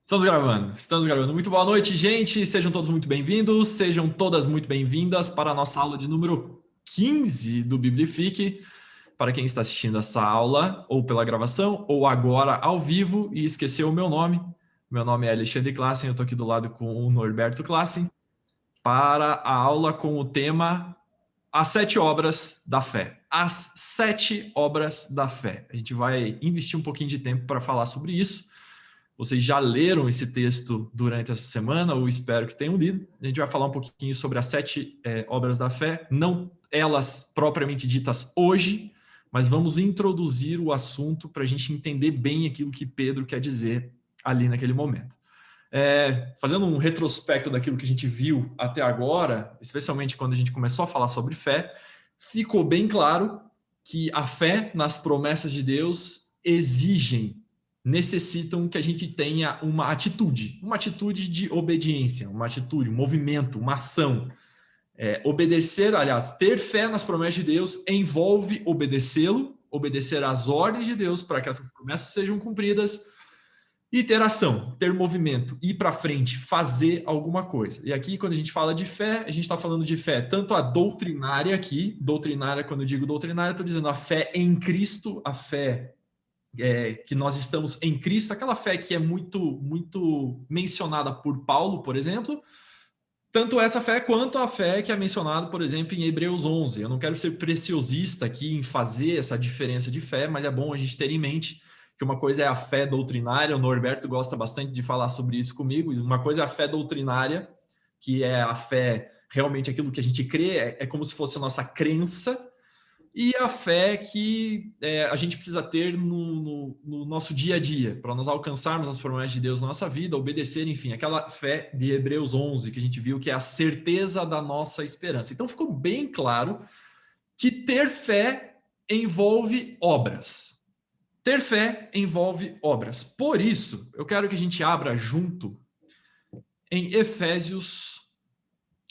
Estamos gravando. Muito boa noite, gente. Sejam todos muito bem-vindos, sejam todas muito bem-vindas para a nossa aula de número 15 do Biblifique. Para quem está assistindo essa aula, ou pela gravação, ou agora ao vivo e esqueceu o meu nome é Alexandre Klassen, eu estou aqui do lado com o Norberto Klassen, para a aula com o tema As 7 Obras da Fé. As 7 Obras da Fé. A gente vai investir um pouquinho de tempo para falar sobre isso. Vocês já leram esse texto durante essa semana, ou espero que tenham lido. A gente vai falar um pouquinho sobre as 7 obras da fé, não elas propriamente ditas hoje, mas vamos introduzir o assunto para a gente entender bem aquilo que Pedro quer dizer ali naquele momento. Fazendo um retrospecto daquilo que a gente viu até agora, especialmente quando a gente começou a falar sobre fé, ficou bem claro que a fé nas promessas de Deus necessitam que a gente tenha uma atitude de obediência, uma atitude, um movimento, uma ação. Obedecer, aliás, ter fé nas promessas de Deus envolve obedecê-lo, obedecer às ordens de Deus para que essas promessas sejam cumpridas e ter ação, ter movimento, ir para frente, fazer alguma coisa. E aqui, quando a gente fala de fé, a gente está falando de fé tanto a doutrinária aqui, doutrinária, quando eu digo doutrinária, estou dizendo a fé em Cristo, a fé que nós estamos em Cristo, aquela fé que é muito mencionada por Paulo, por exemplo, tanto essa fé quanto a fé que é mencionada, por exemplo, em Hebreus 11. Eu não quero ser preciosista aqui em fazer essa diferença de fé, mas é bom a gente ter em mente que uma coisa é a fé doutrinária, o Norberto gosta bastante de falar sobre isso comigo, uma coisa é a fé doutrinária, que é a fé, realmente aquilo que a gente crê, é como se fosse a nossa crença, e a fé que a gente precisa ter no nosso dia a dia, para nós alcançarmos as promessas de Deus na nossa vida, obedecer, enfim, aquela fé de Hebreus 11, que a gente viu que é a certeza da nossa esperança. Então ficou bem claro que ter fé envolve obras. Ter fé envolve obras. Por isso, eu quero que a gente abra junto em Efésios.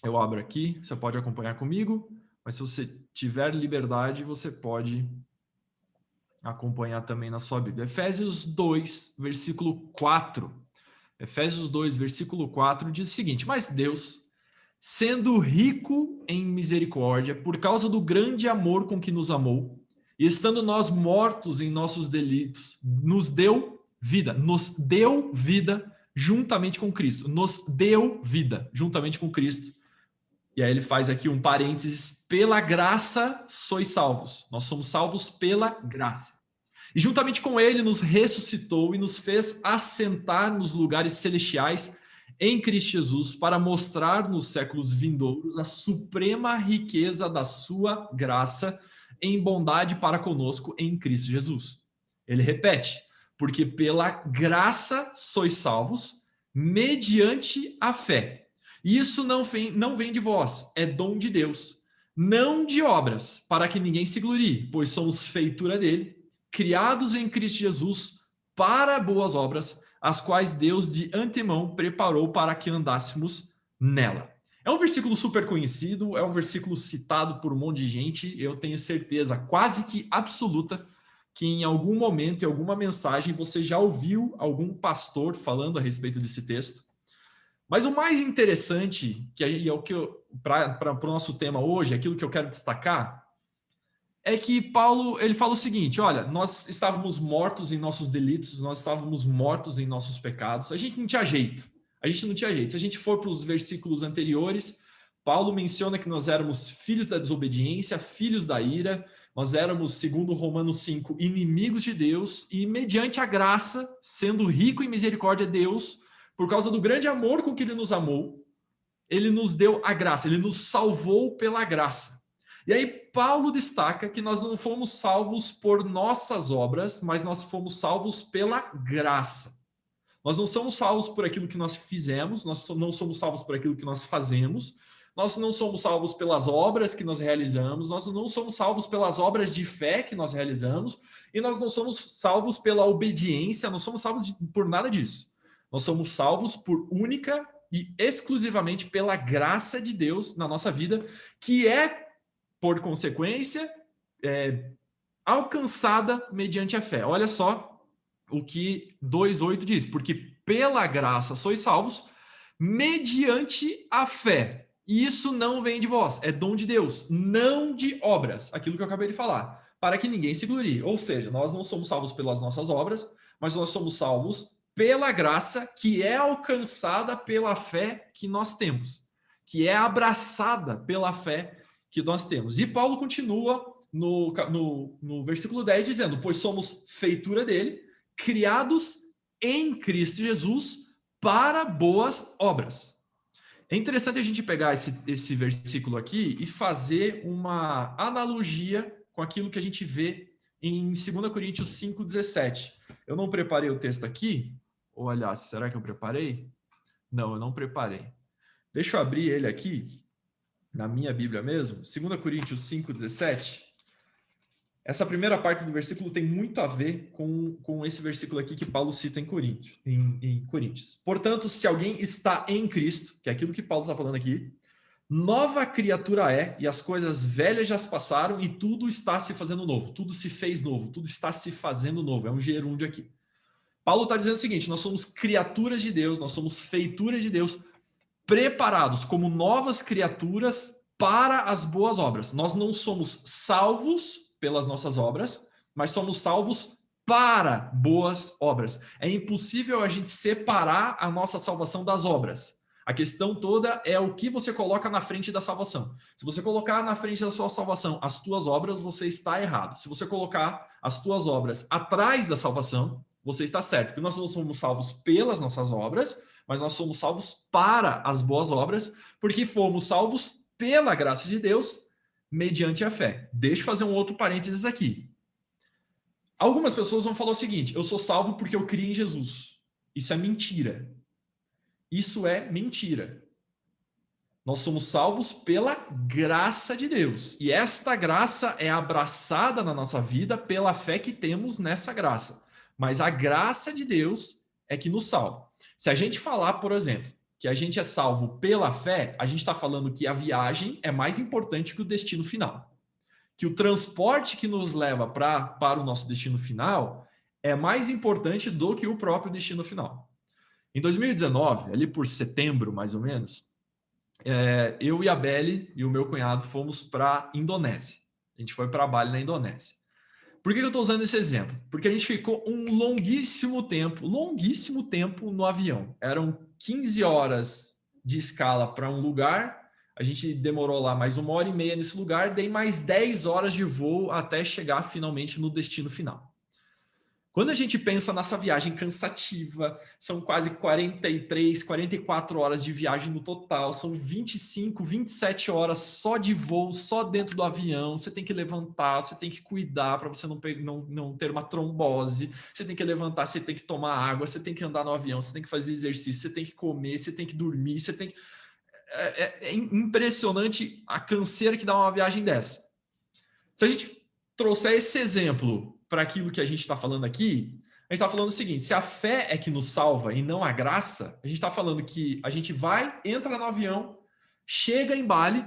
Eu abro aqui, você pode acompanhar comigo. Mas se você tiver liberdade, você pode acompanhar também na sua Bíblia. Efésios 2, versículo 4. Efésios 2, versículo 4 diz o seguinte: Mas Deus, sendo rico em misericórdia, por causa do grande amor com que nos amou, e estando nós mortos em nossos delitos, nos deu vida juntamente com Cristo. Nos deu vida juntamente com Cristo. E aí ele faz aqui um parênteses, pela graça sois salvos. Nós somos salvos pela graça. E juntamente com ele nos ressuscitou e nos fez assentar nos lugares celestiais em Cristo Jesus para mostrar nos séculos vindouros a suprema riqueza da sua graça em bondade para conosco em Cristo Jesus. Ele repete, porque pela graça sois salvos mediante a fé. Isso não vem de vós, é dom de Deus, não de obras, para que ninguém se glorie, pois somos feitura dele, criados em Cristo Jesus para boas obras, as quais Deus de antemão preparou para que andássemos nela. É um versículo super conhecido, é um versículo citado por um monte de gente, eu tenho certeza quase que absoluta que em algum momento, em alguma mensagem, você já ouviu algum pastor falando a respeito desse texto. Mas o mais interessante, que é o que para o nosso tema hoje, aquilo que eu quero destacar, é que Paulo ele fala o seguinte: olha, nós estávamos mortos em nossos delitos, nós estávamos mortos em nossos pecados, a gente não tinha jeito. Se a gente for para os versículos anteriores, Paulo menciona que nós éramos filhos da desobediência, filhos da ira, nós éramos, segundo Romanos 5, inimigos de Deus, e mediante a graça, sendo rico em misericórdia, Deus, por causa do grande amor com que ele nos amou, ele nos deu a graça, ele nos salvou pela graça. E aí Paulo destaca que nós não fomos salvos por nossas obras, mas nós fomos salvos pela graça. Nós não somos salvos por aquilo que nós fizemos, nós não somos salvos por aquilo que nós fazemos, nós não somos salvos pelas obras que nós realizamos, nós não somos salvos pelas obras de fé que nós realizamos, e nós não somos salvos pela obediência, não somos salvos por nada disso. Nós somos salvos por única e exclusivamente pela graça de Deus na nossa vida, que é, por consequência, alcançada mediante a fé. Olha só o que 2:8 diz, porque pela graça sois salvos, mediante a fé. E isso não vem de vós, é dom de Deus, não de obras, aquilo que eu acabei de falar, para que ninguém se glorie. Ou seja, nós não somos salvos pelas nossas obras, mas nós somos salvos pela graça que é alcançada pela fé que nós temos, que é abraçada pela fé que nós temos. E Paulo continua no versículo 10 dizendo, pois somos feitura dele, criados em Cristo Jesus para boas obras. É interessante a gente pegar esse versículo aqui e fazer uma analogia com aquilo que a gente vê em 2 Coríntios 5,17. Eu não preparei o texto aqui, ou aliás, será que eu preparei? Não, eu não preparei. Deixa eu abrir ele aqui, na minha Bíblia mesmo, 2 Coríntios 5,17. Essa primeira parte do versículo tem muito a ver com esse versículo aqui que Paulo cita em Coríntios. Portanto, se alguém está em Cristo, que é aquilo que Paulo está falando aqui, nova criatura é, e as coisas velhas já se passaram e tudo está se fazendo novo. Tudo se fez novo, tudo está se fazendo novo. É um gerúndio aqui. Paulo está dizendo o seguinte, nós somos criaturas de Deus, nós somos feituras de Deus, preparados como novas criaturas para as boas obras. Nós não somos salvos pelas nossas obras, mas somos salvos para boas obras. É impossível a gente separar a nossa salvação das obras. A questão toda é o que você coloca na frente da salvação. Se você colocar na frente da sua salvação as tuas obras, você está errado. Se você colocar as tuas obras atrás da salvação, você está certo. Porque nós não somos salvos pelas nossas obras, mas nós somos salvos para as boas obras, porque fomos salvos pela graça de Deus, mediante a fé. Deixa eu fazer um outro parênteses aqui. Algumas pessoas vão falar o seguinte, eu sou salvo porque eu criei em Jesus. Isso é mentira. Isso é mentira. Nós somos salvos pela graça de Deus. E esta graça é abraçada na nossa vida pela fé que temos nessa graça. Mas a graça de Deus é que nos salva. Se a gente falar, por exemplo, que a gente é salvo pela fé, a gente está falando que a viagem é mais importante que o destino final. Que o transporte que nos leva para o nosso destino final é mais importante do que o próprio destino final. Em 2019, ali por setembro, mais ou menos, eu e a Belle e o meu cunhado fomos para a Indonésia. A gente foi para Bali, na Indonésia. Por que eu estou usando esse exemplo? Porque a gente ficou um longuíssimo tempo no avião. Eram 15 horas de escala para um lugar, a gente demorou lá mais 1h30 nesse lugar, dei mais 10 horas de voo até chegar finalmente no destino final. Quando a gente pensa nessa viagem cansativa, são quase 43, 44 horas de viagem no total, são 25, 27 horas só de voo, só dentro do avião, você tem que levantar, você tem que cuidar para você não ter uma trombose, você tem que levantar, você tem que tomar água, você tem que andar no avião, você tem que fazer exercício, você tem que comer, você tem que dormir, você tem que... É impressionante a canseira que dá uma viagem dessa. Se a gente trouxer esse exemplo para aquilo que a gente está falando aqui, a gente está falando o seguinte, se a fé é que nos salva e não a graça, a gente está falando que a gente vai, entra no avião, chega em Bali,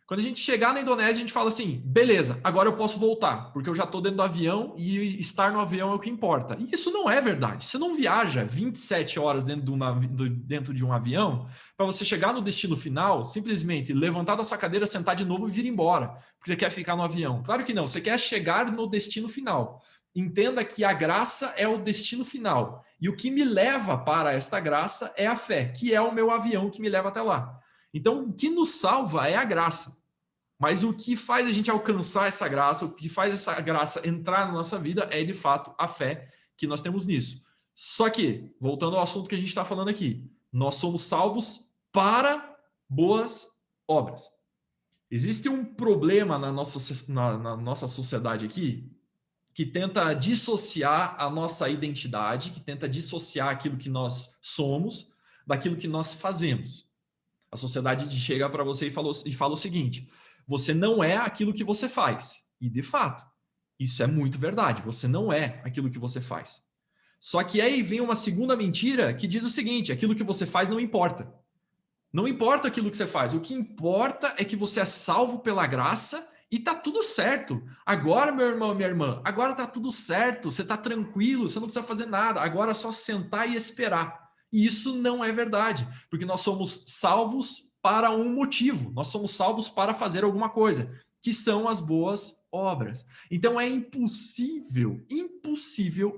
quando a gente chegar na Indonésia, a gente fala assim, beleza, agora eu posso voltar, porque eu já estou dentro do avião e estar no avião é o que importa. E isso não é verdade. Você não viaja 27 horas dentro de um avião para você chegar no destino final, simplesmente levantar da sua cadeira, sentar de novo e vir embora, porque você quer ficar no avião. Claro que não, você quer chegar no destino final. Entenda que a graça é o destino final. E o que me leva para esta graça é a fé, que é o meu avião que me leva até lá. Então, o que nos salva é a graça. Mas o que faz a gente alcançar essa graça, o que faz essa graça entrar na nossa vida é, de fato, a fé que nós temos nisso. Só que, voltando ao assunto que a gente está falando aqui, nós somos salvos para boas obras. Existe um problema na nossa sociedade aqui que tenta dissociar a nossa identidade, que tenta dissociar aquilo que nós somos daquilo que nós fazemos. A sociedade chega para você e fala o seguinte, você não é aquilo que você faz. E, de fato, isso é muito verdade. Você não é aquilo que você faz. Só que aí vem uma segunda mentira que diz o seguinte, aquilo que você faz não importa. Não importa aquilo que você faz. O que importa é que você é salvo pela graça e tá tudo certo. Agora, meu irmão, minha irmã, agora tá tudo certo, você tá tranquilo, você não precisa fazer nada, agora é só sentar e esperar. E isso não é verdade, porque nós somos salvos para um motivo, nós somos salvos para fazer alguma coisa, que são as boas obras. Então é impossível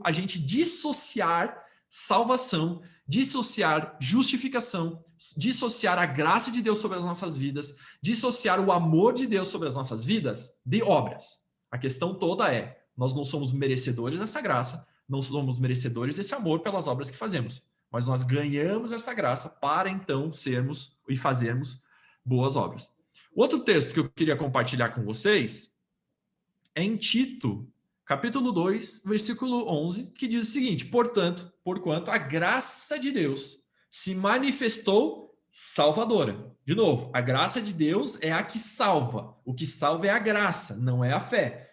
a gente dissociar salvação, dissociar justificação, dissociar a graça de Deus sobre as nossas vidas, dissociar o amor de Deus sobre as nossas vidas de obras. A questão toda é, nós não somos merecedores dessa graça, não somos merecedores desse amor pelas obras que fazemos, mas nós ganhamos essa graça para então sermos e fazermos boas obras. Outro texto que eu queria compartilhar com vocês é em Tito, capítulo 2, versículo 11, que diz o seguinte: portanto, porquanto a graça de Deus se manifestou salvadora. De novo, a graça de Deus é a que salva. O que salva é a graça, não é a fé.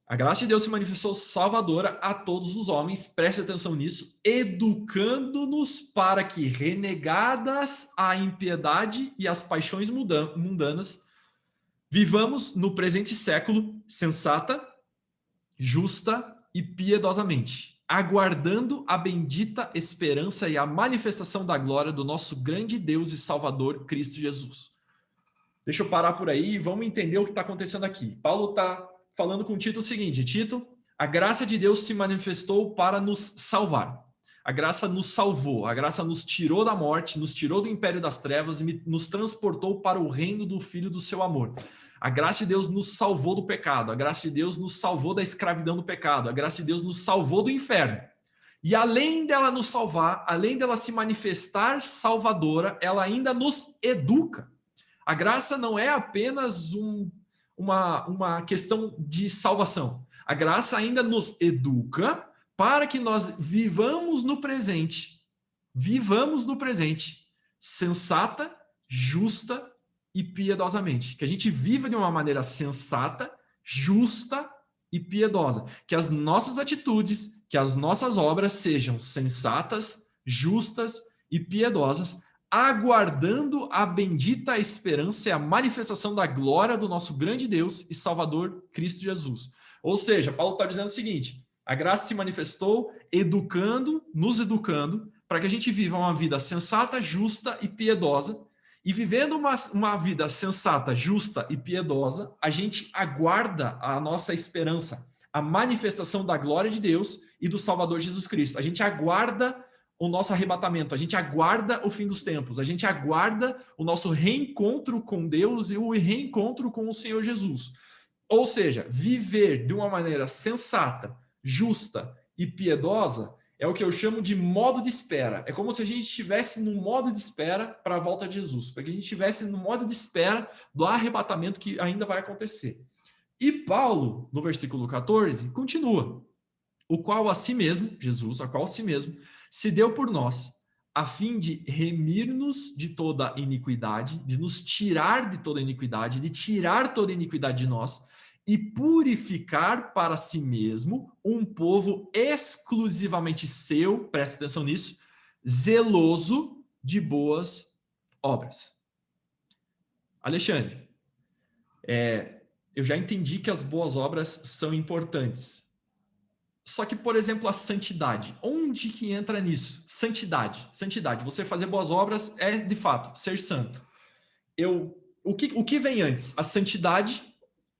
A graça de Deus se manifestou salvadora a todos os homens, preste atenção nisso, educando-nos para que, renegadas a impiedade e as paixões mundanas, vivamos no presente século sensata, justa e piedosamente, aguardando a bendita esperança e a manifestação da glória do nosso grande Deus e Salvador, Cristo Jesus. Deixa eu parar por aí e vamos entender o que está acontecendo aqui. Paulo está falando com Tito o seguinte: Tito, a graça de Deus se manifestou para nos salvar. A graça nos salvou, a graça nos tirou da morte, nos tirou do império das trevas e nos transportou para o reino do Filho do seu amor. A graça de Deus nos salvou do pecado, a graça de Deus nos salvou da escravidão do pecado, a graça de Deus nos salvou do inferno. E além dela nos salvar, além dela se manifestar salvadora, ela ainda nos educa. A graça não é apenas uma questão de salvação. A graça ainda nos educa para que nós vivamos no presente, sensata, justa e piedosamente. Que a gente viva de uma maneira sensata, justa e piedosa. Que as nossas atitudes, que as nossas obras sejam sensatas, justas e piedosas, aguardando a bendita esperança e a manifestação da glória do nosso grande Deus e Salvador Cristo Jesus. Ou seja, Paulo está dizendo o seguinte: a graça se manifestou nos educando, para que a gente viva uma vida sensata, justa e piedosa. E vivendo uma vida sensata, justa e piedosa, a gente aguarda a nossa esperança, a manifestação da glória de Deus e do Salvador Jesus Cristo. A gente aguarda o nosso arrebatamento, a gente aguarda o fim dos tempos, a gente aguarda o nosso reencontro com Deus e o reencontro com o Senhor Jesus. Ou seja, viver de uma maneira sensata, justa e piedosa é o que eu chamo de modo de espera. É como se a gente estivesse no modo de espera para a volta de Jesus, para que a gente estivesse no modo de espera do arrebatamento que ainda vai acontecer. E Paulo, no versículo 14, continua: o qual a si mesmo, Jesus, a qual a si mesmo, se deu por nós, a fim de remir-nos de toda iniquidade, de nos tirar de toda iniquidade, de tirar toda iniquidade de nós, e purificar para si mesmo um povo exclusivamente seu, presta atenção nisso, zeloso de boas obras. Alexandre, eu já entendi que as boas obras são importantes. Só que, por exemplo, a santidade, onde que entra nisso? Santidade. Você fazer boas obras é, de fato, ser santo. O que vem antes? A santidade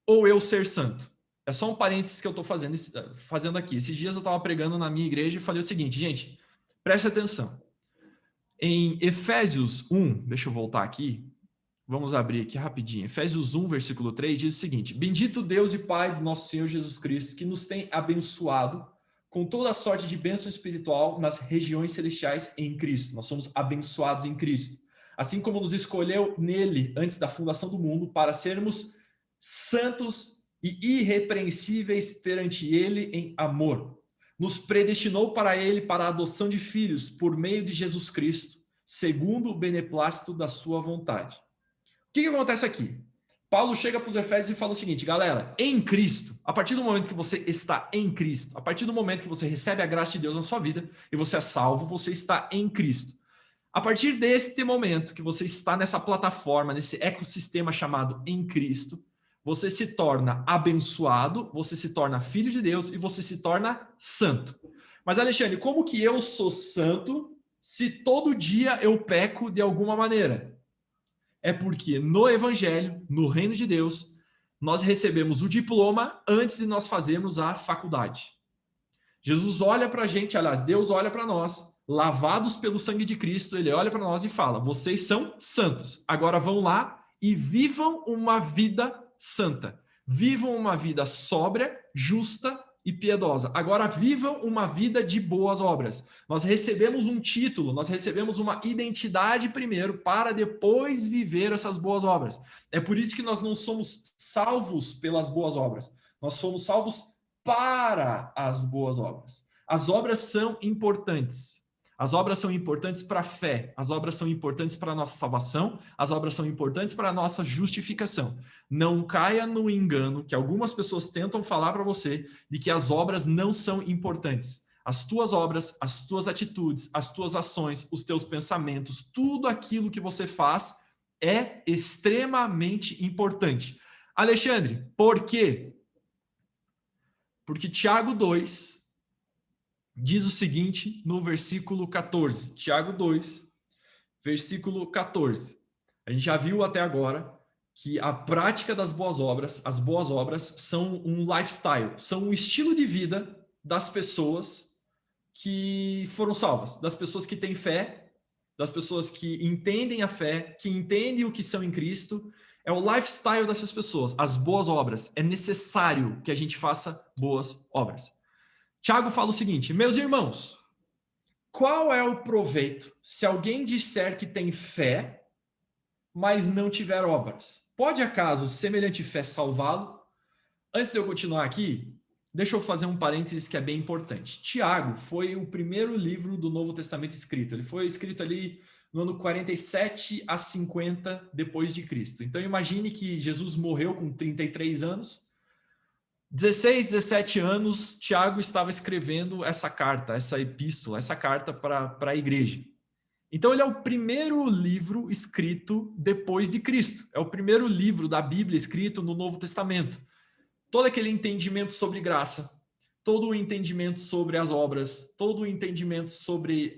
ou eu ser santo? É só um parênteses que eu estou fazendo aqui. Esses dias eu estava pregando na minha igreja e falei o seguinte: gente, preste atenção. Em Efésios 1, deixa eu voltar aqui, vamos abrir aqui rapidinho. Efésios 1, versículo 3, diz o seguinte: bendito Deus e Pai do nosso Senhor Jesus Cristo, que nos tem abençoado com toda a sorte de bênção espiritual nas regiões celestiais em Cristo. Nós somos abençoados em Cristo. Assim como nos escolheu nele antes da fundação do mundo para sermos santos e irrepreensíveis perante ele em amor. Nos predestinou para ele para a adoção de filhos por meio de Jesus Cristo, segundo o beneplácito da sua vontade. O que acontece aqui? Paulo chega para os Efésios e fala o seguinte: galera, em Cristo, a partir do momento que você está em Cristo, a partir do momento que você recebe a graça de Deus na sua vida e você é salvo, você está em Cristo. A partir deste momento que você está nessa plataforma, nesse ecossistema chamado em Cristo, você se torna abençoado, você se torna filho de Deus e você se torna santo. Mas, Alexandre, como que eu sou santo se todo dia eu peco de alguma maneira? É porque no Evangelho, no Reino de Deus, nós recebemos o diploma antes de nós fazermos a faculdade. Jesus olha para a gente, aliás, Deus olha para nós, lavados pelo sangue de Cristo, ele olha para nós e fala: vocês são santos, agora vão lá e vivam uma vida santa. Vivam uma vida sóbria, justa e piedosa. Agora vivam uma vida de boas obras. Nós recebemos um título, nós recebemos uma identidade primeiro para depois viver essas boas obras. É por isso que nós não somos salvos pelas boas obras. Nós somos salvos para as boas obras. As obras são importantes. As obras são importantes para a fé, as obras são importantes para a nossa salvação, as obras são importantes para a nossa justificação. Não caia no engano que algumas pessoas tentam falar para você de que as obras não são importantes. As tuas obras, as tuas atitudes, as tuas ações, os teus pensamentos, tudo aquilo que você faz é extremamente importante. Alexandre, por quê? Porque Tiago 2 diz o seguinte no versículo 14. Tiago 2, versículo 14. A gente já viu até agora que a prática das boas obras, as boas obras, são um lifestyle, são um estilo de vida das pessoas que foram salvas, das pessoas que têm fé, das pessoas que entendem a fé, que entendem o que são em Cristo. É o lifestyle dessas pessoas, as boas obras. É necessário que a gente faça boas obras. Tiago fala o seguinte: meus irmãos, qual é o proveito se alguém disser que tem fé, mas não tiver obras? Pode acaso semelhante fé salvá-lo? Antes de eu continuar aqui, deixa eu fazer um parênteses que é bem importante. Tiago foi o primeiro livro do Novo Testamento escrito. Ele foi escrito ali no ano 47 a 50 depois de Cristo. Então imagine que Jesus morreu com 33 anos. 16, 17 anos, Tiago estava escrevendo essa carta, essa epístola, essa carta para a igreja. Então ele é o primeiro livro escrito depois de Cristo. É o primeiro livro da Bíblia escrito no Novo Testamento. Todo aquele entendimento sobre graça, todo o entendimento sobre as obras, todo o entendimento sobre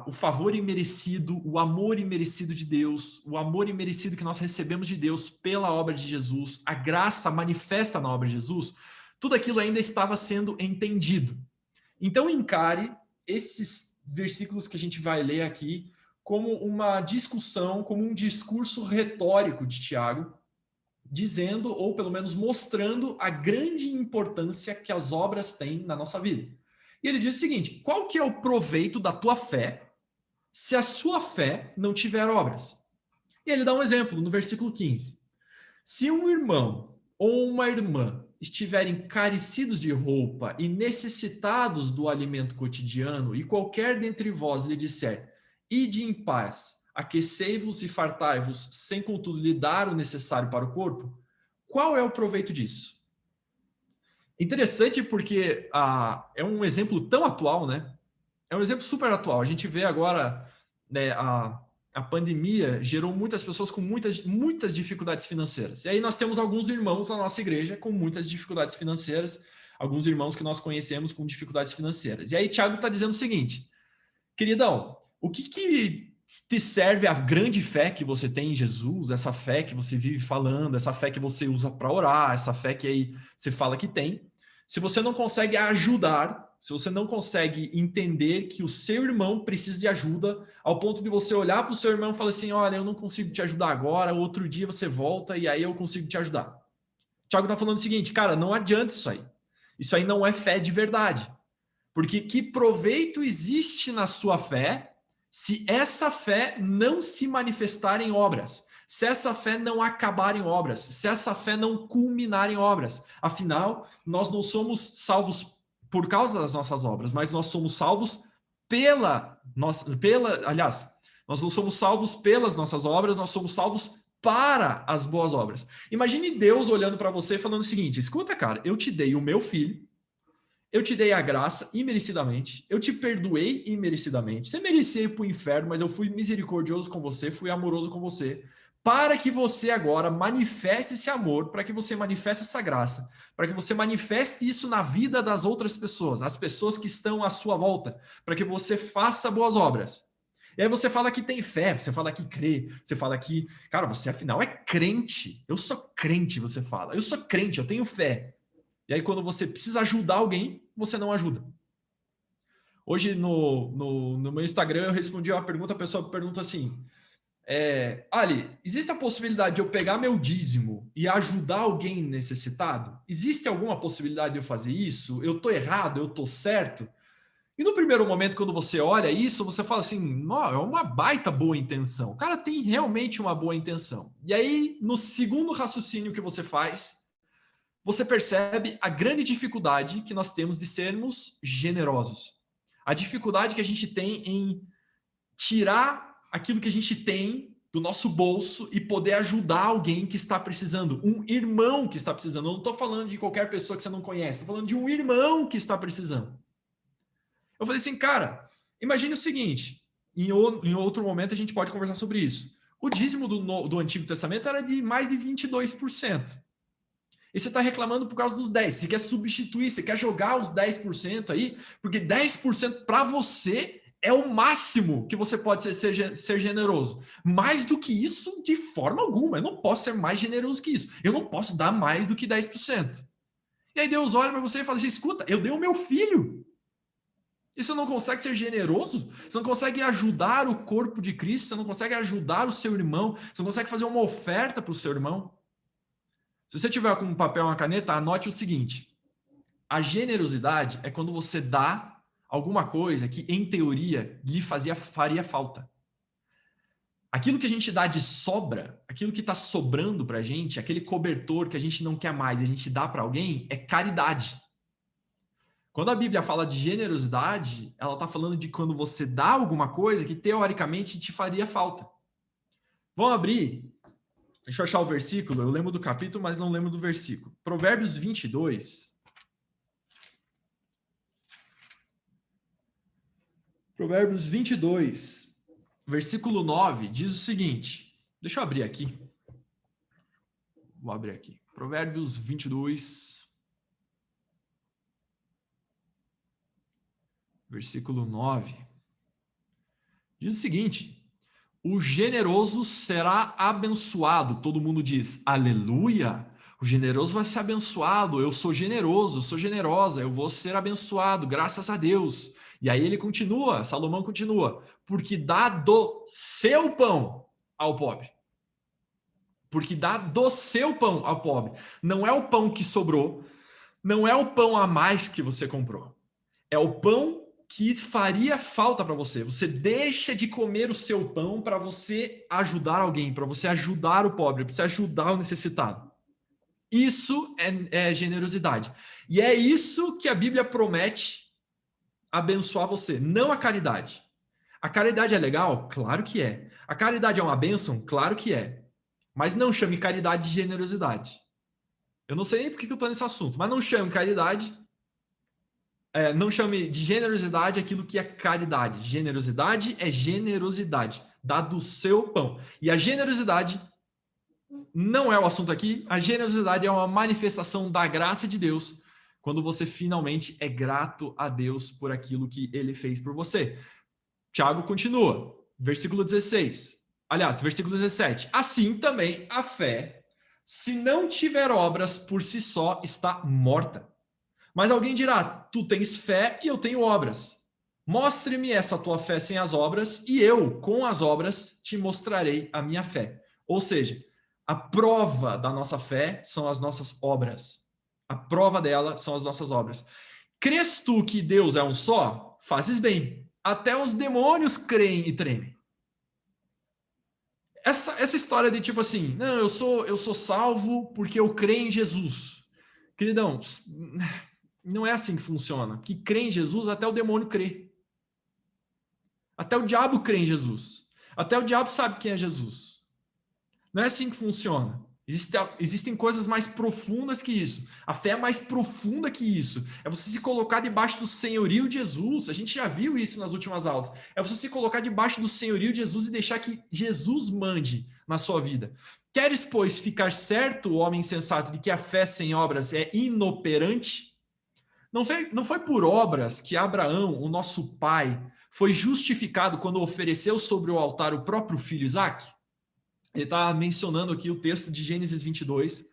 o favor imerecido, o amor imerecido de Deus, o amor imerecido que nós recebemos de Deus pela obra de Jesus, a graça manifesta na obra de Jesus, tudo aquilo ainda estava sendo entendido. Então encare esses versículos que a gente vai ler aqui como uma discussão, como um discurso retórico de Tiago, dizendo, ou pelo menos mostrando, a grande importância que as obras têm na nossa vida. E ele diz o seguinte: qual que é o proveito da tua fé se a sua fé não tiver obras? E ele dá um exemplo no versículo 15. Se um irmão ou uma irmã estiverem carecidos de roupa e necessitados do alimento cotidiano, e qualquer dentre vós lhe disser: ide em paz, aquecei-vos e fartai-vos, sem contudo lhe dar o necessário para o corpo, qual é o proveito disso? Interessante porque é um exemplo tão atual, né? É um exemplo super atual. A gente vê agora, né, a pandemia gerou muitas pessoas com muitas dificuldades financeiras. E aí nós temos alguns irmãos na nossa igreja com muitas dificuldades financeiras, alguns irmãos que nós conhecemos com dificuldades financeiras. E aí Tiago está dizendo o seguinte: queridão, o que te serve a grande fé que você tem em Jesus, essa fé que você vive falando, essa fé que você usa para orar, essa fé que aí você fala que tem, se você não consegue ajudar, se você não consegue entender que o seu irmão precisa de ajuda, ao ponto de você olhar para o seu irmão e falar assim: olha, eu não consigo te ajudar agora, outro dia você volta e aí eu consigo te ajudar. O Tiago está falando o seguinte: cara, não adianta isso aí. Isso aí não é fé de verdade. Porque que proveito existe na sua fé se essa fé não se manifestar em obras, se essa fé não acabar em obras, se essa fé não culminar em obras? Afinal, nós não somos salvos por causa das nossas obras, mas nós somos salvos aliás, nós não somos salvos pelas nossas obras, nós somos salvos para as boas obras. Imagine Deus olhando para você e falando o seguinte: escuta, cara, eu te dei o meu filho, eu te dei a graça imerecidamente, eu te perdoei imerecidamente. Você merecia ir para o inferno, mas eu fui misericordioso com você, fui amoroso com você, para que você agora manifeste esse amor, para que você manifeste essa graça, para que você manifeste isso na vida das outras pessoas, as pessoas que estão à sua volta, para que você faça boas obras. E aí você fala que tem fé, você fala que crê, você fala que, cara, você afinal é crente. Eu sou crente, você fala. Eu sou crente, eu tenho fé. E aí quando você precisa ajudar alguém, você não ajuda. Hoje no meu Instagram eu respondi uma pergunta, a pessoa pergunta assim, Ali, existe a possibilidade de eu pegar meu dízimo e ajudar alguém necessitado? Existe alguma possibilidade de eu fazer isso? Eu estou errado? Eu estou certo? E no primeiro momento, quando você olha isso, você fala assim, é uma baita boa intenção. O cara tem realmente uma boa intenção. E aí, no segundo raciocínio que você faz, você percebe a grande dificuldade que nós temos de sermos generosos. A dificuldade que a gente tem em tirar aquilo que a gente tem do nosso bolso e poder ajudar alguém que está precisando, um irmão que está precisando. Eu não estou falando de qualquer pessoa que você não conhece, estou falando de um irmão que está precisando. Eu falei assim, cara, imagine o seguinte, em outro momento a gente pode conversar sobre isso. O dízimo do Antigo Testamento era de mais de 22%. E você está reclamando por causa dos 10%. Você quer substituir, você quer jogar os 10% aí, porque 10% para você é o máximo que você pode ser generoso. Mais do que isso, de forma alguma. Eu não posso ser mais generoso que isso. Eu não posso dar mais do que 10%. E aí Deus olha para você e fala assim, escuta, eu dei o meu filho. E você não consegue ser generoso? Você não consegue ajudar o corpo de Cristo? Você não consegue ajudar o seu irmão? Você não consegue fazer uma oferta para o seu irmão? Se você tiver com um papel e uma caneta, anote o seguinte. A generosidade é quando você dá alguma coisa que, em teoria, lhe faria falta. Aquilo que a gente dá de sobra, aquilo que está sobrando para a gente, aquele cobertor que a gente não quer mais e a gente dá para alguém, é caridade. Quando a Bíblia fala de generosidade, ela está falando de quando você dá alguma coisa que teoricamente te faria falta. Vamos abrir. Deixa eu achar o versículo. Eu lembro do capítulo, mas não lembro do versículo. Provérbios 22. Provérbios 22, versículo 9, diz o seguinte. Deixa eu abrir aqui. Vou abrir aqui. Provérbios 22, versículo 9. Diz o seguinte: o generoso será abençoado. Todo mundo diz, aleluia. O generoso vai ser abençoado. Eu sou generoso, eu sou generosa, eu vou ser abençoado, graças a Deus. E aí ele continua, Salomão continua, porque dá do seu pão ao pobre. Porque dá do seu pão ao pobre. Não é o pão que sobrou, não é o pão a mais que você comprou. É o pão que faria falta para você. Você deixa de comer o seu pão para você ajudar alguém, para você ajudar o pobre, para você ajudar o necessitado. Isso é generosidade. E é isso que a Bíblia promete abençoar você, não a caridade. A caridade é legal? Claro que é. A caridade é uma bênção? Claro que é. Mas não chame caridade de generosidade. Eu não sei nem por que eu estou nesse assunto, mas não chame caridade, não chame de generosidade aquilo que é caridade. Generosidade é generosidade, dá do seu pão. E a generosidade não é o assunto aqui, a generosidade é uma manifestação da graça de Deus, quando você finalmente é grato a Deus por aquilo que ele fez por você. Tiago continua, versículo 16. Aliás, versículo 17. Assim também a fé, se não tiver obras por si só, está morta. Mas alguém dirá, tu tens fé e eu tenho obras. Mostre-me essa tua fé sem as obras e eu, com as obras, te mostrarei a minha fé. Ou seja, a prova da nossa fé são as nossas obras. A prova dela são as nossas obras. Crês tu que Deus é um só? Fazes bem. Até os demônios creem e tremem. Essa história de tipo assim, não, eu sou salvo porque eu creio em Jesus. Queridão, não é assim que funciona. Que crê em Jesus, até o demônio crê. Até o diabo crê em Jesus. Até o diabo sabe quem é Jesus. Não é assim que funciona. Existem coisas mais profundas que isso. A fé é mais profunda que isso. É você se colocar debaixo do senhorio de Jesus. A gente já viu isso nas últimas aulas. É você se colocar debaixo do senhorio de Jesus e deixar que Jesus mande na sua vida. Queres, pois, ficar certo, homem insensato, de que a fé sem obras é inoperante? Não foi por obras que Abraão, o nosso pai, foi justificado quando ofereceu sobre o altar o próprio filho Isaque? Ele está mencionando aqui o texto de Gênesis 22,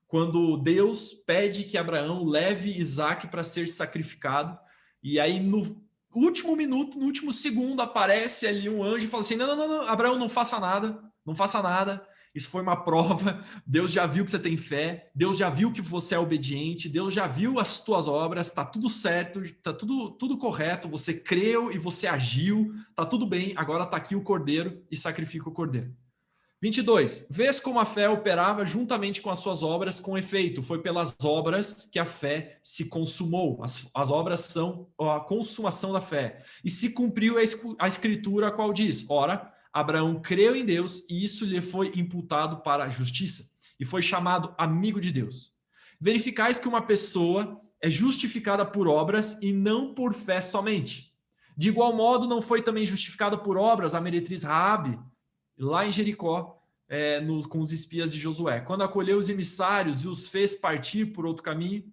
quando Deus pede que Abraão leve Isaque para ser sacrificado, e aí no último minuto, no último segundo, aparece ali um anjo e fala assim, não, Abraão, não faça nada, isso foi uma prova, Deus já viu que você tem fé, Deus já viu que você é obediente, Deus já viu as tuas obras, está tudo certo, está tudo correto, você creu e você agiu, está tudo bem, agora está aqui o cordeiro e sacrifica o cordeiro. 22. Vês como a fé operava juntamente com as suas obras, com efeito. Foi pelas obras que a fé se consumou. As obras são a consumação da fé. E se cumpriu a escritura, a qual diz, ora, Abraão creu em Deus e isso lhe foi imputado para a justiça. E foi chamado amigo de Deus. Verificais que uma pessoa é justificada por obras e não por fé somente. De igual modo, não foi também justificada por obras a meretriz Raabe, lá em Jericó, com os espias de Josué. Quando acolheu os emissários e os fez partir por outro caminho,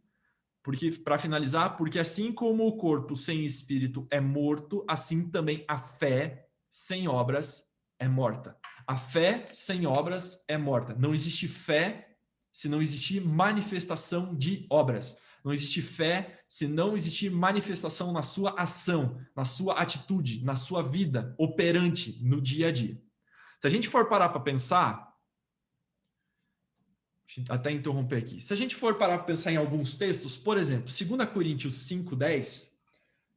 para finalizar, porque assim como o corpo sem espírito é morto, assim também a fé sem obras é morta. A fé sem obras é morta. Não existe fé se não existir manifestação de obras. Não existe fé se não existir manifestação na sua ação, na sua atitude, na sua vida operante no dia a dia. Se a gente for parar para pensar, até interromper aqui, se a gente for parar para pensar em alguns textos, por exemplo, 2 Coríntios 5,10,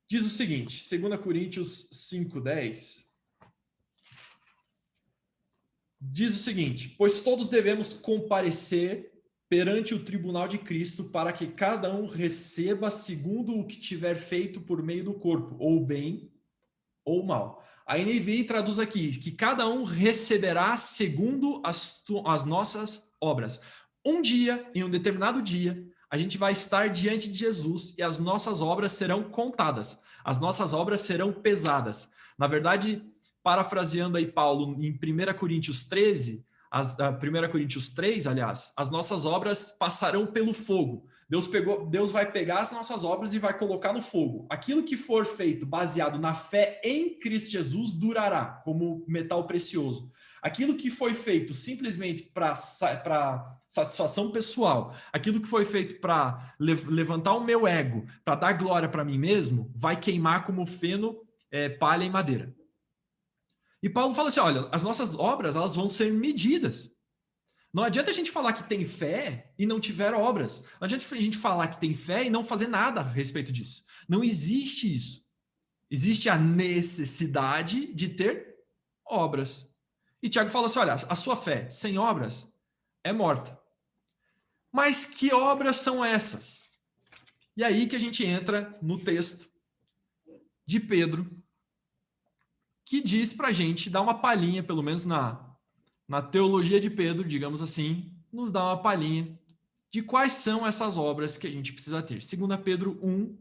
diz o seguinte, 2 Coríntios 5,10, diz o seguinte, pois todos devemos comparecer perante o tribunal de Cristo para que cada um receba segundo o que tiver feito por meio do corpo, ou bem ou mal. A NVI traduz aqui que cada um receberá segundo as nossas obras. Um dia, em um determinado dia, a gente vai estar diante de Jesus e as nossas obras serão contadas. As nossas obras serão pesadas. Na verdade, parafraseando aí Paulo em 1 Coríntios 13, 1 Coríntios 3, aliás, as nossas obras passarão pelo fogo. Deus vai pegar as nossas obras e vai colocar no fogo. Aquilo que for feito baseado na fé em Cristo Jesus durará como metal precioso. Aquilo que foi feito simplesmente para satisfação pessoal, aquilo que foi feito para levantar o meu ego, para dar glória para mim mesmo, vai queimar como feno, palha e madeira. E Paulo fala assim, olha, as nossas obras elas vão ser medidas. Não adianta a gente falar que tem fé e não tiver obras. Não adianta a gente falar que tem fé e não fazer nada a respeito disso. Não existe isso. Existe a necessidade de ter obras. E Tiago fala assim, olha, a sua fé sem obras é morta. Mas que obras são essas? E aí que a gente entra no texto de Pedro, que diz para a gente, dá uma palhinha, pelo menos na teologia de Pedro, digamos assim, nos dá uma palhinha de quais são essas obras que a gente precisa ter. 2 Pedro 1,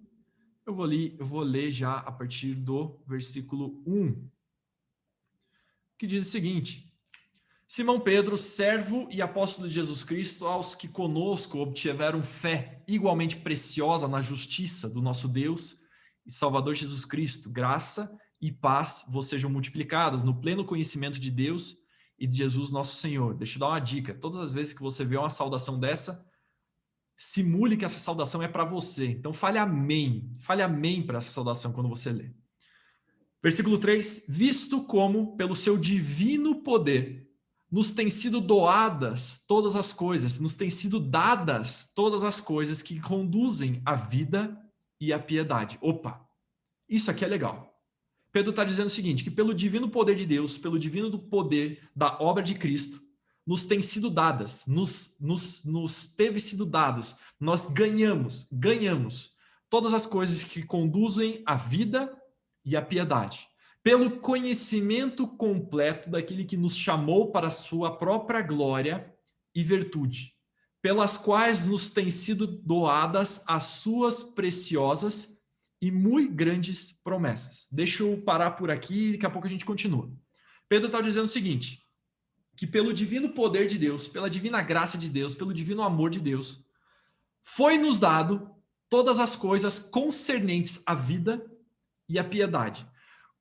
eu vou ler já a partir do versículo 1, que diz o seguinte, Simão Pedro, servo e apóstolo de Jesus Cristo, aos que conosco obtiveram fé igualmente preciosa na justiça do nosso Deus e Salvador Jesus Cristo, graça e paz vos sejam multiplicadas no pleno conhecimento de Deus e de Jesus nosso Senhor. Deixa eu dar uma dica. Todas as vezes que você vê uma saudação dessa, simule que essa saudação é para você. Então fale amém. Fale amém para essa saudação quando você lê. Versículo 3. Visto como, pelo seu divino poder, nos têm sido doadas todas as coisas, nos têm sido dadas todas as coisas que conduzem à vida e à piedade. Opa, isso aqui é legal. Pedro está dizendo o seguinte, que pelo divino poder de Deus, pelo divino poder da obra de Cristo, nos tem sido dadas, nos teve sido dados, nós ganhamos todas as coisas que conduzem à vida e à piedade, pelo conhecimento completo daquele que nos chamou para a sua própria glória e virtude, pelas quais nos têm sido doadas as suas preciosas e muito grandes promessas. Deixa eu parar por aqui e daqui a pouco a gente continua. Pedro está dizendo o seguinte, que pelo divino poder de Deus, pela divina graça de Deus, pelo divino amor de Deus, foi nos dado todas as coisas concernentes à vida e à piedade.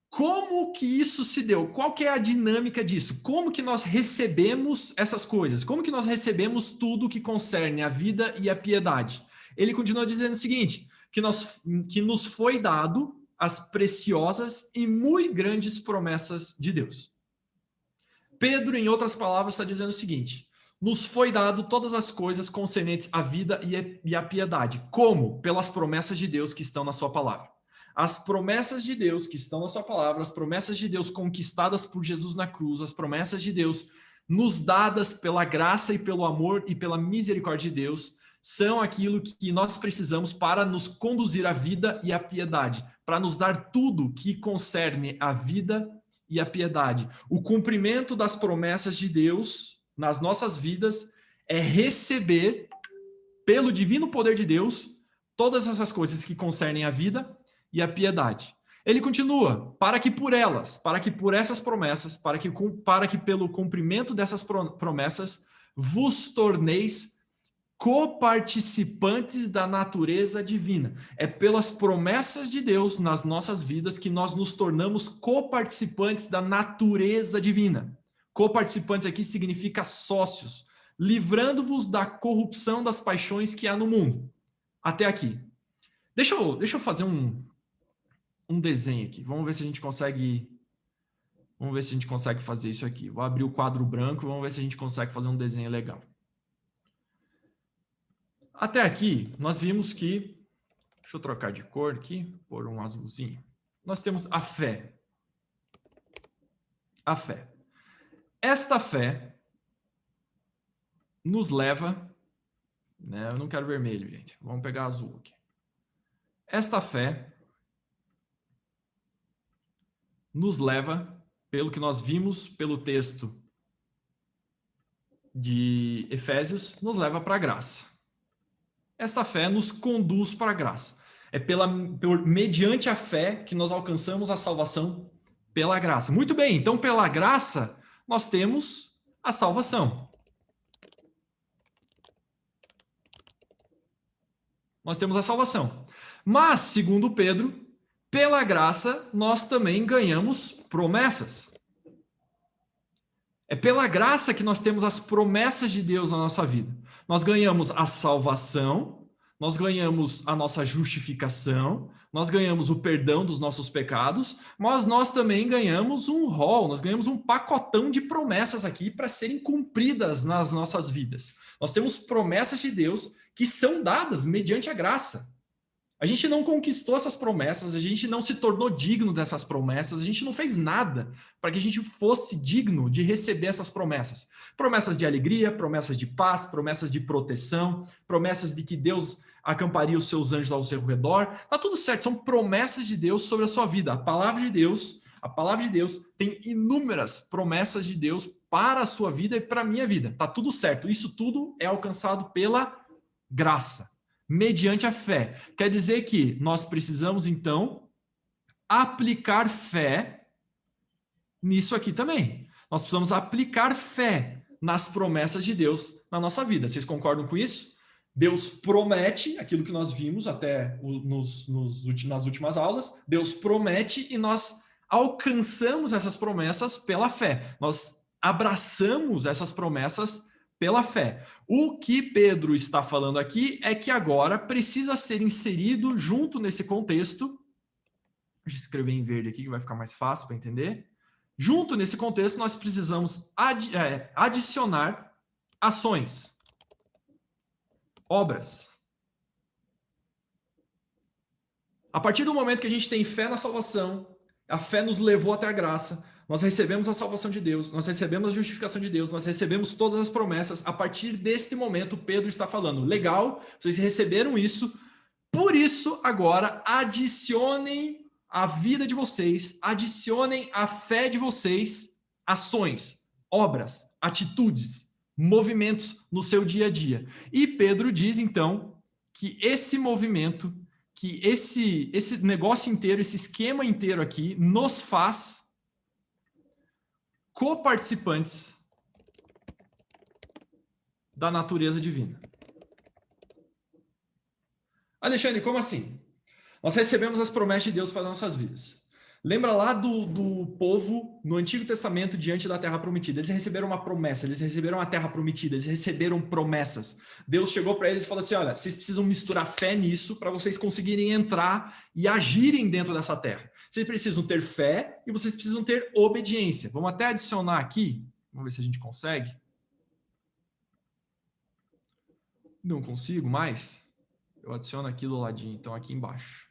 Como que isso se deu? Qual que é a dinâmica disso? Como que nós recebemos essas coisas? Como que nós recebemos tudo que concerne a vida e a piedade? Ele continua dizendo o seguinte, que nos foi dado as preciosas e muito grandes promessas de Deus. Pedro, em outras palavras, está dizendo o seguinte, nos foi dado todas as coisas concernentes à vida e à piedade. Como? Pelas promessas de Deus que estão na sua palavra. As promessas de Deus que estão na sua palavra, as promessas de Deus conquistadas por Jesus na cruz, as promessas de Deus nos dadas pela graça e pelo amor e pela misericórdia de Deus, são aquilo que nós precisamos para nos conduzir à vida e à piedade, para nos dar tudo que concerne a vida e a piedade. O cumprimento das promessas de Deus nas nossas vidas é receber, pelo divino poder de Deus, todas essas coisas que concernem a vida e a piedade. Ele continua, para que por elas, para que por essas promessas, para que pelo cumprimento dessas promessas, vos torneis coparticipantes da natureza divina. É pelas promessas de Deus nas nossas vidas que nós nos tornamos coparticipantes da natureza divina. Coparticipantes aqui significa sócios, livrando-vos da corrupção das paixões que há no mundo. Até aqui. Deixa eu fazer um desenho aqui. Vamos ver se a gente consegue fazer isso aqui. Vou abrir o quadro branco, vamos ver se a gente consegue fazer um desenho legal. Até aqui, nós vimos que... Deixa eu trocar de cor aqui, por um azulzinho. Nós temos a fé. A fé. Esta fé nos leva... Né? Eu não quero vermelho, gente. Vamos pegar azul aqui. Esta fé nos leva, pelo que nós vimos pelo texto de Efésios, nos leva para a graça. Esta fé nos conduz para a graça. É mediante a fé que nós alcançamos a salvação pela graça. Muito bem, então pela graça nós temos a salvação. Nós temos a salvação. Mas, segundo Pedro, pela graça nós também ganhamos promessas. É pela graça que nós temos as promessas de Deus na nossa vida. Nós ganhamos a salvação, nós ganhamos a nossa justificação, nós ganhamos o perdão dos nossos pecados, mas nós também ganhamos um rol, nós ganhamos um pacotão de promessas aqui para serem cumpridas nas nossas vidas. Nós temos promessas de Deus que são dadas mediante a graça. A gente não conquistou essas promessas, a gente não se tornou digno dessas promessas, a gente não fez nada para que a gente fosse digno de receber essas promessas. Promessas de alegria, promessas de paz, promessas de proteção, promessas de que Deus acamparia os seus anjos ao seu redor. Tá tudo certo, são promessas de Deus sobre a sua vida. A palavra de Deus tem inúmeras promessas de Deus para a sua vida e para a minha vida. Tá tudo certo. Isso tudo é alcançado pela graça, mediante a fé. Quer dizer que nós precisamos, então, aplicar fé nisso aqui também. Nós precisamos aplicar fé nas promessas de Deus na nossa vida. Vocês concordam com isso? Deus promete, aquilo que nós vimos até nas últimas aulas, Deus promete e nós alcançamos essas promessas pela fé. Nós abraçamos essas promessas pela fé. O que Pedro está falando aqui é que agora precisa ser inserido junto nesse contexto. Deixa eu escrever em verde aqui que vai ficar mais fácil para entender. Junto nesse contexto, nós precisamos adicionar ações, obras. A partir do momento que a gente tem fé na salvação, a fé nos levou até a graça, nós recebemos a salvação de Deus, nós recebemos a justificação de Deus, nós recebemos todas as promessas. A partir deste momento, Pedro está falando, legal, vocês receberam isso, por isso agora adicionem a vida de vocês, adicionem a fé de vocês, ações, obras, atitudes, movimentos no seu dia a dia. E Pedro diz, então, que esse movimento, que esse negócio inteiro, esse esquema inteiro aqui, nos faz coparticipantes da natureza divina. Alexandre, como assim? Nós recebemos as promessas de Deus para nossas vidas. Lembra lá do povo no Antigo Testamento diante da Terra Prometida? Eles receberam uma promessa, eles receberam a Terra Prometida, eles receberam promessas. Deus chegou para eles e falou assim, olha, vocês precisam misturar fé nisso para vocês conseguirem entrar e agirem dentro dessa terra. Vocês precisam ter fé e vocês precisam ter obediência. Vamos até adicionar aqui, vamos ver se a gente consegue. Não consigo mais. Eu adiciono aqui do ladinho, então aqui embaixo,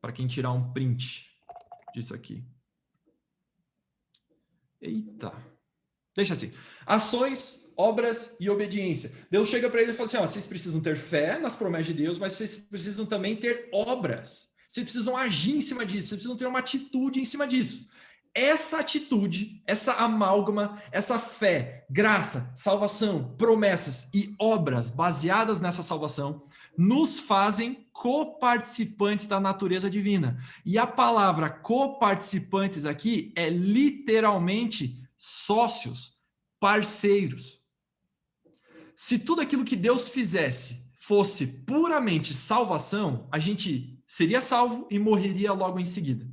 para quem tirar um print disso aqui. Eita. Deixa assim. Ações, obras e obediência. Deus chega para eles e fala assim, ó, vocês precisam ter fé nas promessas de Deus, mas vocês precisam também ter obras. Vocês precisam agir em cima disso, vocês precisam ter uma atitude em cima disso. Essa atitude, essa amálgama, essa fé, graça, salvação, promessas e obras baseadas nessa salvação nos fazem coparticipantes da natureza divina. E a palavra coparticipantes aqui é literalmente sócios, parceiros. Se tudo aquilo que Deus fizesse fosse puramente salvação, a gente seria salvo e morreria logo em seguida.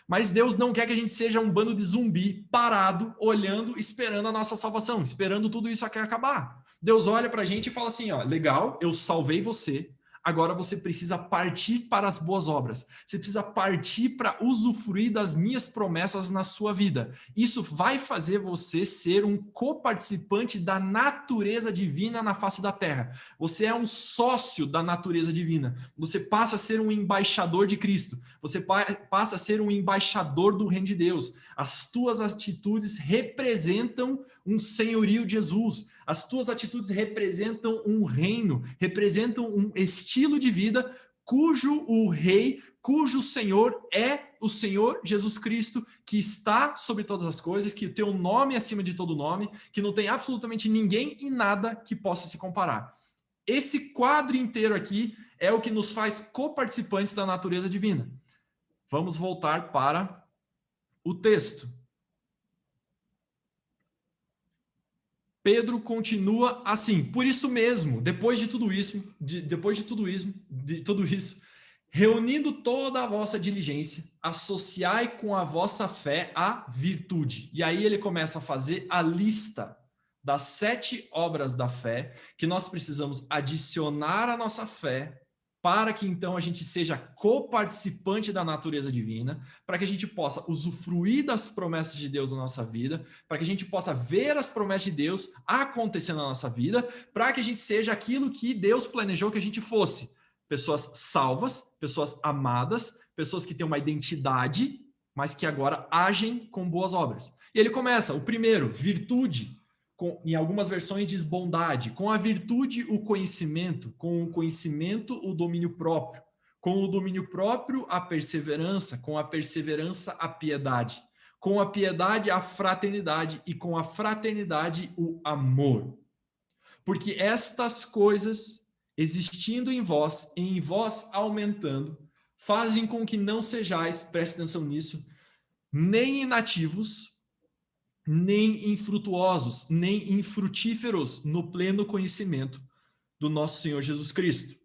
Mas Deus não quer que a gente seja um bando de zumbi parado, olhando, esperando a nossa salvação, esperando tudo isso aqui acabar. Deus olha para a gente e fala assim, ó, legal, eu salvei você, agora você precisa partir para as boas obras. Você precisa partir para usufruir das minhas promessas na sua vida. Isso vai fazer você ser um coparticipante da natureza divina na face da terra. Você é um sócio da natureza divina. Você passa a ser um embaixador de Cristo. Você passa a ser um embaixador do reino de Deus. As tuas atitudes representam um senhorio de Jesus. As tuas atitudes representam um reino, representam um estilo de vida cujo o rei, cujo Senhor é o Senhor Jesus Cristo, que está sobre todas as coisas, que tem um nome acima de todo nome, que não tem absolutamente ninguém e nada que possa se comparar. Esse quadro inteiro aqui é o que nos faz coparticipantes da natureza divina. Vamos voltar para o texto. Pedro continua assim, por isso mesmo, depois de tudo isso, reunindo toda a vossa diligência, associai com a vossa fé a virtude. E aí ele começa a fazer a lista das 7 obras da fé que nós precisamos adicionar à nossa fé para que então a gente seja coparticipante da natureza divina, para que a gente possa usufruir das promessas de Deus na nossa vida, para que a gente possa ver as promessas de Deus acontecendo na nossa vida, para que a gente seja aquilo que Deus planejou que a gente fosse. Pessoas salvas, pessoas amadas, pessoas que têm uma identidade, mas que agora agem com boas obras. E ele começa, o primeiro, virtude. Em algumas versões diz bondade, com a virtude o conhecimento, com o conhecimento o domínio próprio, com o domínio próprio a perseverança, com a perseverança a piedade, com a piedade a fraternidade e com a fraternidade o amor. Porque estas coisas, existindo em vós e em vós aumentando, fazem com que não sejais, preste atenção nisso, nem inativos, nem infrutuosos, nem infrutíferos no pleno conhecimento do nosso Senhor Jesus Cristo.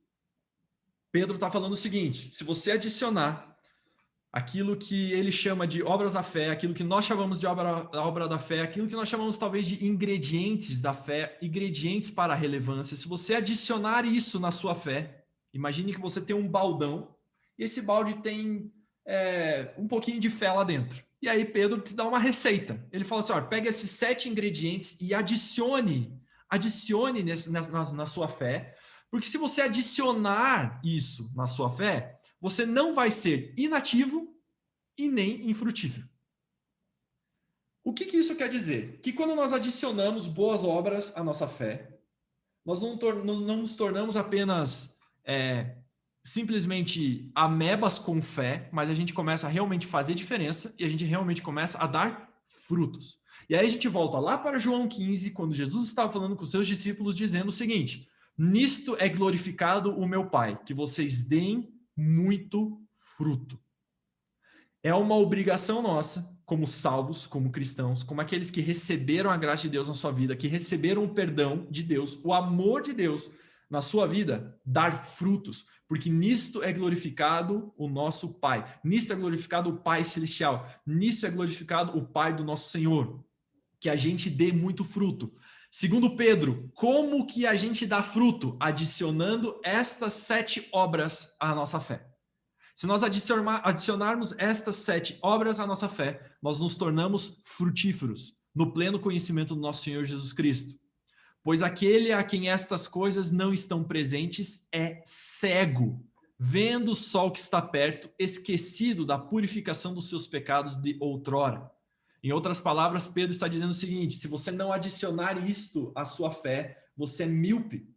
Pedro está falando o seguinte, se você adicionar aquilo que ele chama de obras da fé, aquilo que nós chamamos de obra da fé, aquilo que nós chamamos talvez de ingredientes da fé, ingredientes para a relevância, se você adicionar isso na sua fé, imagine que você tem um baldão, e esse balde tem um pouquinho de fé lá dentro. E aí Pedro te dá uma receita. Ele fala assim, ó, pega esses 7 ingredientes e adicione na sua fé, porque se você adicionar isso na sua fé, você não vai ser inativo e nem infrutífero. O que isso quer dizer? Que quando nós adicionamos boas obras à nossa fé, nós não nos tornamos apenas simplesmente amebas com fé, mas a gente começa a realmente fazer diferença e a gente realmente começa a dar frutos. E aí a gente volta lá para João 15, quando Jesus estava falando com os seus discípulos, dizendo o seguinte, nisto é glorificado o meu Pai, que vocês deem muito fruto. É uma obrigação nossa como salvos, como cristãos, como aqueles que receberam a graça de Deus na sua vida, que receberam o perdão de Deus, o amor de Deus na sua vida, dar frutos, porque nisto é glorificado o nosso Pai, nisto é glorificado o Pai Celestial, nisto é glorificado o Pai do nosso Senhor, que a gente dê muito fruto. Segundo Pedro, como que a gente dá fruto? Adicionando estas 7 obras à nossa fé. Se nós adicionarmos estas 7 obras à nossa fé, nós nos tornamos frutíferos no pleno conhecimento do nosso Senhor Jesus Cristo. Pois aquele a quem estas coisas não estão presentes é cego, vendo o sol que está perto, esquecido da purificação dos seus pecados de outrora. Em outras palavras, Pedro está dizendo o seguinte: se você não adicionar isto à sua fé, você é míope.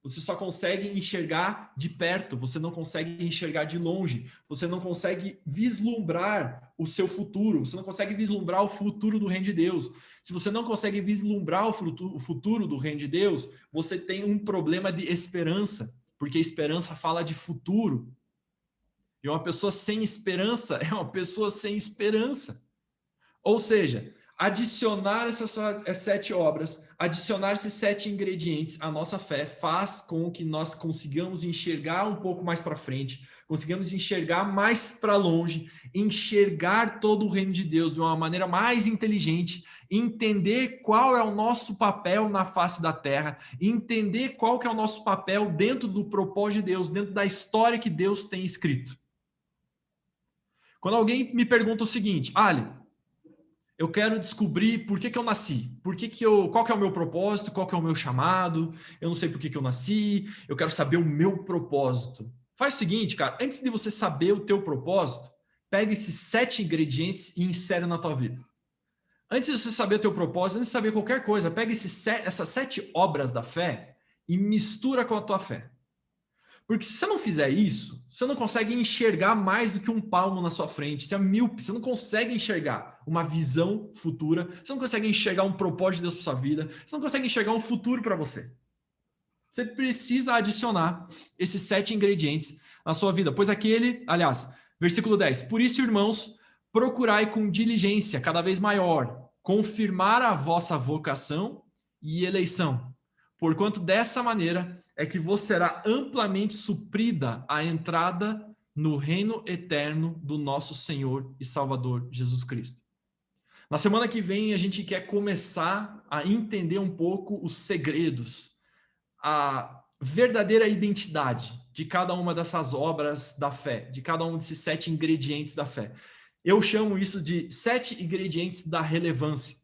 Você só consegue enxergar de perto, você não consegue enxergar de longe, você não consegue vislumbrar o seu futuro, você não consegue vislumbrar o futuro do reino de Deus. Se você não consegue vislumbrar o futuro do reino de Deus, você tem um problema de esperança, porque esperança fala de futuro. E uma pessoa sem esperança é uma pessoa sem esperança. Ou seja, adicionar essas 7 obras, adicionar esses 7 ingredientes à nossa fé faz com que nós consigamos enxergar um pouco mais para frente, consigamos enxergar mais para longe, enxergar todo o reino de Deus de uma maneira mais inteligente, entender qual é o nosso papel na face da terra, entender qual que é o nosso papel dentro do propósito de Deus, dentro da história que Deus tem escrito. Quando alguém me pergunta o seguinte: Ali, eu quero descobrir por que eu nasci, qual que é o meu propósito, qual que é o meu chamado, eu não sei por que eu nasci, eu quero saber o meu propósito. Faz o seguinte, cara, antes de você saber o teu propósito, pega esses 7 ingredientes e insere na tua vida. Antes de você saber o teu propósito, antes de saber qualquer coisa, pega essas 7 obras da fé e mistura com a tua fé. Porque se você não fizer isso, você não consegue enxergar mais do que um palmo na sua frente. Você é míope, você não consegue enxergar uma visão futura, você não consegue enxergar um propósito de Deus para sua vida, você não consegue enxergar um futuro para você. Você precisa adicionar esses 7 ingredientes na sua vida. Pois versículo 10. Por isso, irmãos, procurai com diligência cada vez maior confirmar a vossa vocação e eleição. Porquanto dessa maneira é que vos será amplamente suprida a entrada no reino eterno do nosso Senhor e Salvador Jesus Cristo. Na semana que vem, a gente quer começar a entender um pouco os segredos, a verdadeira identidade de cada uma dessas obras da fé, de cada um desses 7 ingredientes da fé. Eu chamo isso de 7 ingredientes da relevância.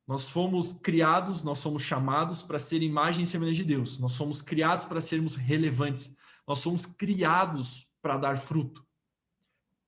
Nós fomos criados, nós fomos chamados para ser imagem e semelhança de Deus. Nós fomos criados para sermos relevantes. Nós fomos criados para dar fruto.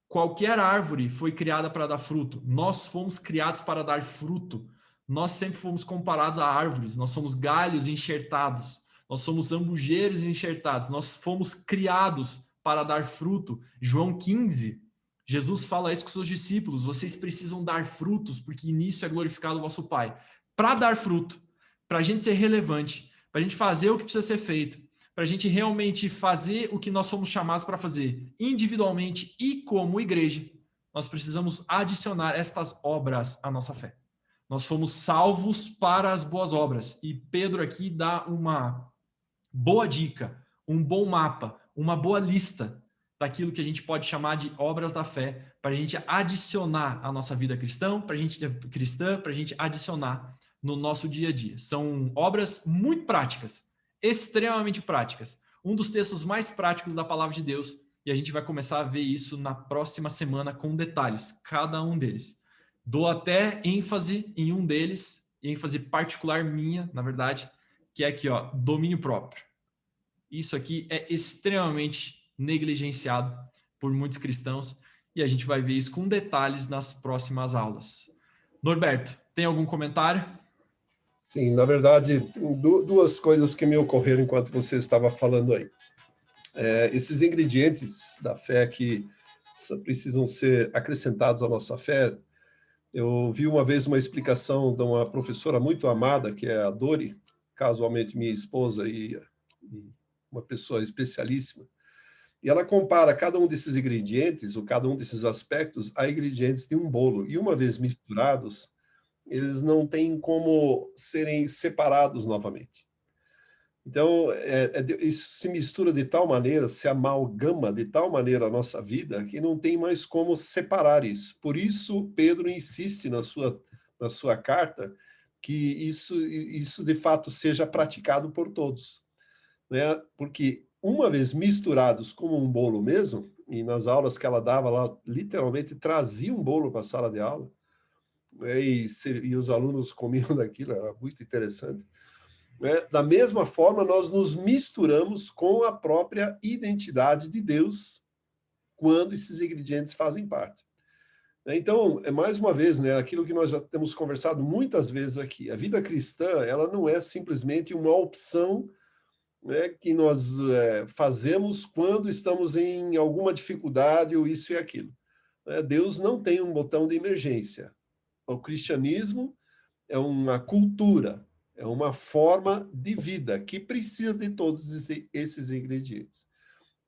Qualquer árvore foi criada para dar fruto. Nós fomos criados para dar fruto. Nós sempre fomos comparados a árvores. Nós somos galhos enxertados. Nós somos ambugeiros enxertados. Nós fomos criados para dar fruto. João 15, Jesus fala isso com seus discípulos: vocês precisam dar frutos, porque nisso é glorificado o vosso Pai. Para dar fruto, para a gente ser relevante, para a gente fazer o que precisa ser feito, para a gente realmente fazer o que nós fomos chamados para fazer, individualmente e como igreja, nós precisamos adicionar estas obras à nossa fé. Nós fomos salvos para as boas obras. E Pedro aqui dá uma boa dica, um bom mapa, uma boa lista daquilo que a gente pode chamar de obras da fé, para a gente adicionar à nossa vida cristã, para a gente adicionar no nosso dia a dia. São obras muito práticas, extremamente práticas. Um dos textos mais práticos da palavra de Deus, e a gente vai começar a ver isso na próxima semana com detalhes, cada um deles. Dou até ênfase em um deles, ênfase particular minha, na verdade, que é aqui, ó, domínio próprio. Isso aqui é extremamente negligenciado por muitos cristãos e a gente vai ver isso com detalhes nas próximas aulas. Norberto, tem algum comentário? Sim, na verdade, duas coisas que me ocorreram enquanto você estava falando aí. Esses ingredientes da fé que precisam ser acrescentados à nossa fé, eu vi uma vez uma explicação de uma professora muito amada, que é a Dori, casualmente minha esposa e uma pessoa especialíssima. E ela compara cada um desses ingredientes, ou cada um desses aspectos, a ingredientes de um bolo. E uma vez misturados, eles não têm como serem separados novamente. Então, isso se mistura de tal maneira, se amalgama de tal maneira a nossa vida, que não tem mais como separar isso. Por isso, Pedro insiste na sua carta que isso de fato seja praticado por todos, né? Porque uma vez misturados como um bolo mesmo, e nas aulas que ela dava lá, literalmente trazia um bolo para a sala de aula, né? E os alunos comiam daquilo, era muito interessante. Né? Da mesma forma, nós nos misturamos com a própria identidade de Deus quando esses ingredientes fazem parte. Então, mais uma vez, né, aquilo que nós já temos conversado muitas vezes aqui, a vida cristã, ela não é simplesmente uma opção, né, que nós fazemos quando estamos em alguma dificuldade ou isso e aquilo. Deus não tem um botão de emergência. O cristianismo é uma cultura, é uma forma de vida que precisa de todos esses ingredientes.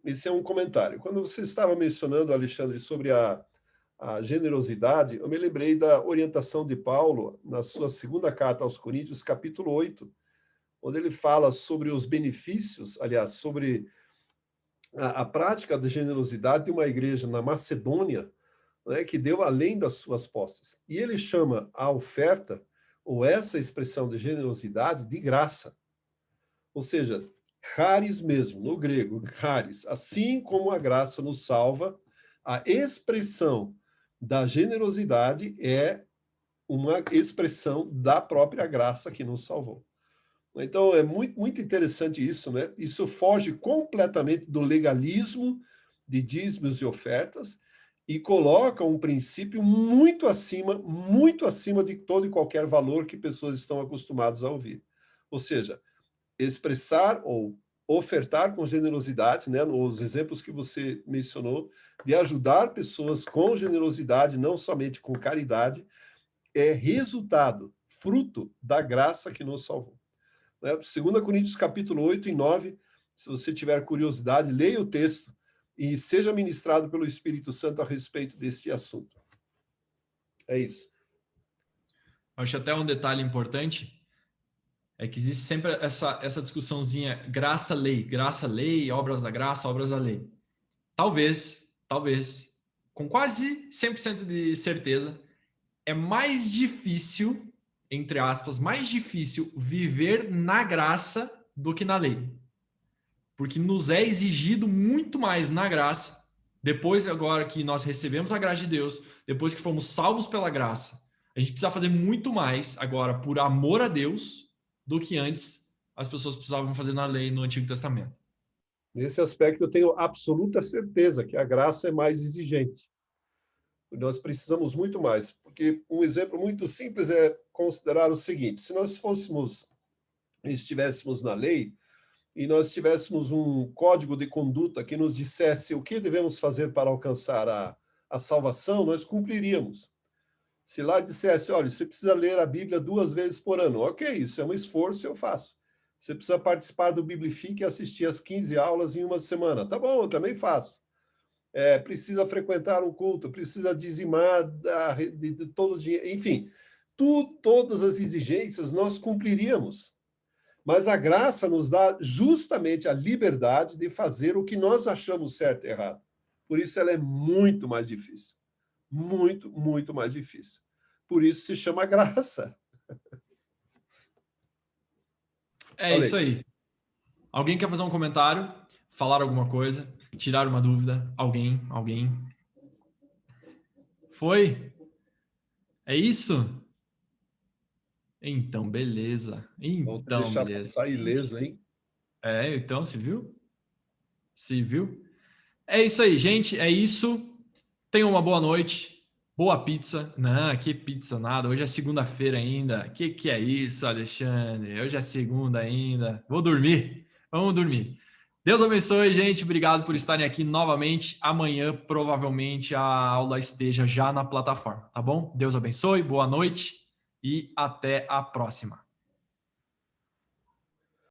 Esse é um comentário. Quando você estava mencionando, Alexandre, sobre a generosidade, eu me lembrei da orientação de Paulo na sua segunda carta aos Coríntios, capítulo 8, onde ele fala sobre os benefícios, aliás, sobre a prática da generosidade de uma igreja na Macedônia, né, que deu além das suas posses. E ele chama a oferta, ou essa expressão de generosidade, de graça. Ou seja, charis mesmo, no grego, charis. Assim como a graça nos salva, a expressão da generosidade é uma expressão da própria graça que nos salvou. Então, é muito, muito interessante isso, né? Isso foge completamente do legalismo de dízimos e ofertas e coloca um princípio muito acima de todo e qualquer valor que pessoas estão acostumadas a ouvir. Ou seja, expressar ou ofertar com generosidade, né? Os exemplos que você mencionou, de ajudar pessoas com generosidade, não somente com caridade, é resultado, fruto da graça que nos salvou. 2 Coríntios capítulo 8 e 9, se você tiver curiosidade, leia o texto e seja ministrado pelo Espírito Santo a respeito desse assunto. É isso. Acho até um detalhe importante, é que existe sempre essa discussãozinha graça-lei, obras da graça, obras da lei. Talvez, com quase 100% de certeza, é mais difícil, entre aspas, mais difícil viver na graça do que na lei. Porque nos é exigido muito mais na graça, depois agora que nós recebemos a graça de Deus, depois que fomos salvos pela graça, a gente precisa fazer muito mais agora por amor a Deus do que antes as pessoas precisavam fazer na lei no Antigo Testamento. Nesse aspecto eu tenho absoluta certeza que a graça é mais exigente. Nós precisamos muito mais, porque um exemplo muito simples é considerar o seguinte: se nós estivéssemos na lei e nós tivéssemos um código de conduta que nos dissesse o que devemos fazer para alcançar a salvação, nós cumpriríamos. Se lá dissesse, olha, você precisa ler a Bíblia 2 vezes por ano, ok, isso é um esforço, eu faço. Você precisa participar do Biblifique e assistir as 15 aulas em uma semana, tá bom, eu também faço. Precisa frequentar um culto, precisa dizimar de todo o dinheiro, enfim, todas as exigências nós cumpriríamos. Mas a graça nos dá justamente a liberdade de fazer o que nós achamos certo e errado. Por isso ela é muito mais difícil. Muito, muito mais difícil. Por isso se chama graça. É isso aí. Alguém quer fazer um comentário? Falar alguma coisa? Tirar uma dúvida? Alguém? Foi? É isso? Então, beleza. Vamos deixar Beleza. passar ileso, hein? Então, se viu? É isso aí, gente. É isso. Tenham uma boa noite. Boa pizza. Não, que pizza nada. Hoje é segunda-feira ainda. Que é isso, Alexandre? Hoje é segunda ainda. Vou dormir. Vamos dormir. Deus abençoe, gente. Obrigado por estarem aqui novamente. Amanhã, provavelmente, a aula esteja já na plataforma, tá bom? Deus abençoe, boa noite e até a próxima.